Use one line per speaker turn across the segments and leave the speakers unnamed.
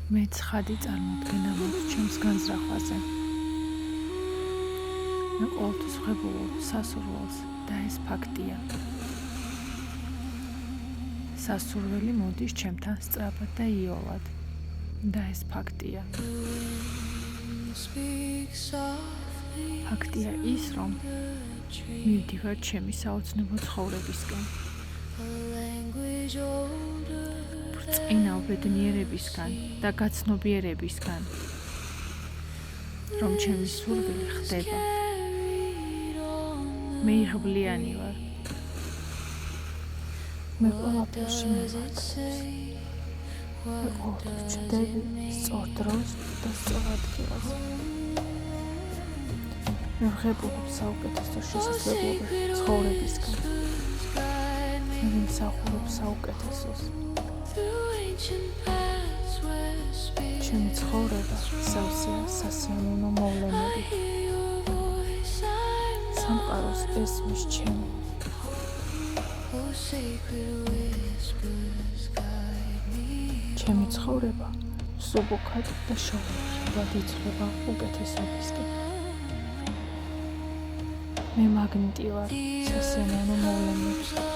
მე ცხადი წარმოდგენა მაქვს ჩემს განზრახვაზე. მე ყოველთვის ვღებულობ სასურველს და ეს ფაქტია. სასურველი მოდის ჩემთან სწრაფად და იოლად და ეს ფაქტია. ფაქტია ის, რომ მივდივარ ჩემი საოცნებო ცხოვრებისკენ. ბრწყინავ ბედნიერებისგან და გაცნობიერებისგან, რომ ჩემი სურვილი ხდება. მე იღბლიანი ვარ. მე ყველაფერში მივაკეთებს. მე ყოველთვის ჩდები სწორ დროს და სწორ ადგილას. მე ვღებულობ საუკეთესო შესაძლებლობებს ცხოვრებისგან. მე ვიმსახურებ საუკეთესოს. ჩემი ცხოვრება სავსეა სასიამოვნო მოვლენებით. სამყაროს ესმის ჩემი. ჩემი ცხოვრება სუბუქად და შორულად იცვლება უკეთესობისკენ. მე მაგნიტი ვარ სასიამოვნო მოვლენებისთვის.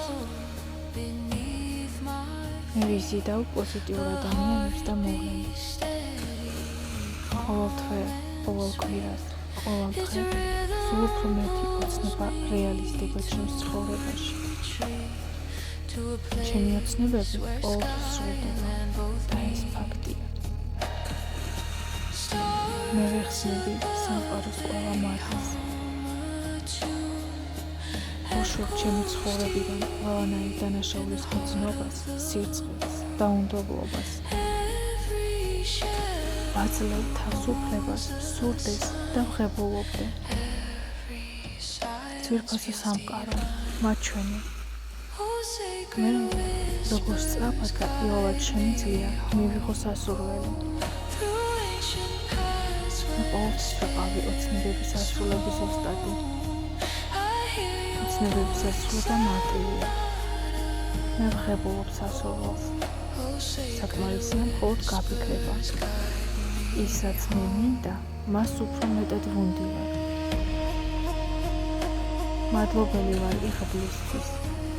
მე ვიზიდავ პოზიტიურ ადამიანებს და მოვლენებს. ყოველ თვე, ყოველ კვირას, ყოველ დღე სულ უფრო მეტი ოცნება რეალიზდება ჩემს ცხოვრებაში. ჩემი ოცნებები ყოველთვის სრულდება და ეს ფაქტია. მე ვეხსნები სამყაროს ყველა მართლს. ვუშვებ ჩემი ცხოვრებიდან ყველანაირ დანაშაულის გრძნობას, სირცხვილს, დაუნდობლობას. ვაძლევ თავისუფლებას, სურდეს და ვღებულობდე. ძვირფასი სამყარო, მაჩვენე. მე როგორც სწრაფად და იოლად შემიძლია მივიღო სასურველი. მე ყოველთვის ვიყავი ოცნებების ასრულების ოსტატი. ოცნებების ასრულება მარტივია. მე ვღებულობ სასურველს. საკმარისია მხოლოდ გაფიქრება. ის რაც მე მინდა, მას უფრო მეტად ვუნდივარ. მადლობელი ვარ იღბლისთვის,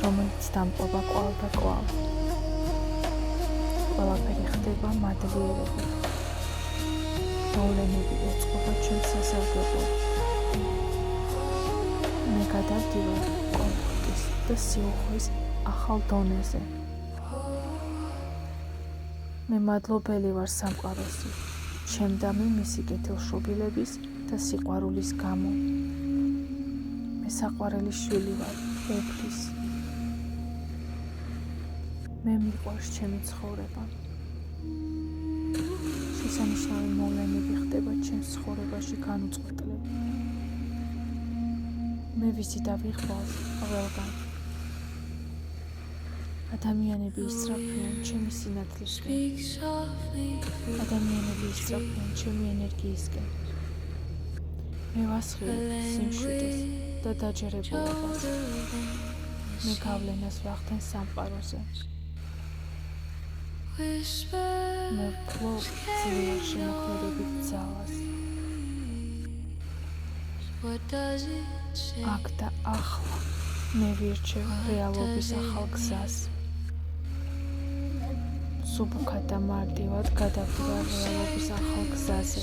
რომელიც დამყვება კვალ და კვალ. ყველაფერი ხდება მადლიერებით. მოვლენები ეწყობა ჩემს სასარგებლოდ. მე გადავდივარ კომფორტის და სიუხვეს ახალ დონეზე. მე მადლობელი ვარ სამყაროსი, ჩემდამი მისი კეთილშობილების და სიყვარულის გამო. მე საყვარელი შვილი ვარ უფლის. მე მიყვარს ჩემი ცხოვრება. შესანიშნავი მოვლენები ხდება ჩემს ცხოვრებაში განუწყვეტლად. მე ვიზიდავ იღბალს ყველგან. ადამიანები ისწრაფვიან ჩემი სინათლისკენ. ადამიანები ისწრაფვიან ჩემი ენერგიისკენ. მე ვასხივებ სიმშვიდეს და დაჯერებულობას. მე გავლენას ვახდენ სამყაროზე. მე ვფლობ ძლიერ შემოქმედებით ძალას. აქ და ახლა მე ვირჩევ რეალობის ახალ გზას. სუბუქად და მარტივად გადავდივარ რეალობის ახალ გზაზე.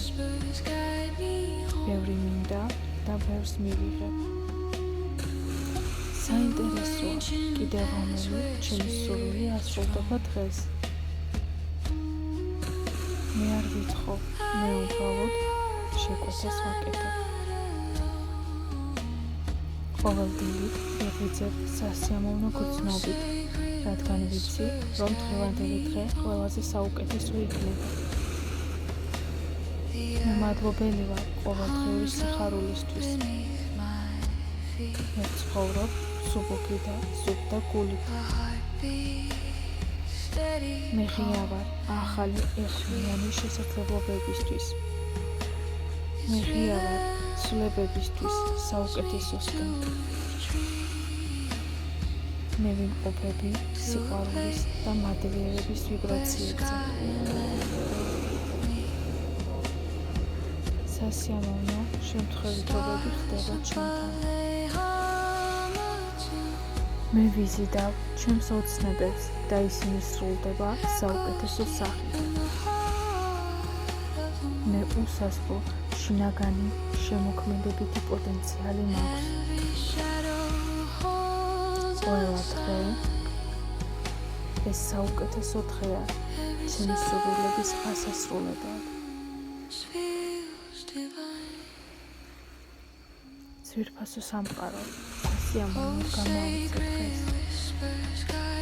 ბევრი მინდა და ბევრს მივიღებ. საინტერესოა კიდევ რომელი ჩემი სურვილი ასრულდება დღეს. მე არ ვითხოვ, მე უბრალოდ შეკვეთას ვაკეთებ. ყოველ დილით ვიღვიძებ სასიამოვნო გრძნობით, რადგან ვიცი, რომ დღევანდელი დღე ყველაზე საუკეთესო იქნება. მე მადლობელი ვარ ყოველდღიური სიხარულისთვის. მე ცხოვრობ სუბუქი და სუფთა გულით. მე ღია ვარ ახალი ეხმიანი შესაძლებლობებისთვის. მე ღია ვარ ცვლილებებისთვის საუკეთესოსკენ. მე ვიმყოფები სიყვარულის და მადლიერების ვიბრაციებზე. სასიამოვნო შემთხვევითობები ხდება ჩემთან. მე ვიზიდავ ჩემს ოცნებებს და ისინი სრულდება საუკეთესო სახით. მე უსასყო შინაგანი შემოქმედებითი პოტენციალი მაქვს. ყველა დღე ეს საუკეთესო დღეა ჩემი სურვილების ასასრულებლად. ძვირფასო სამყარო, სასიამოვნო გამოვიცე დღეს.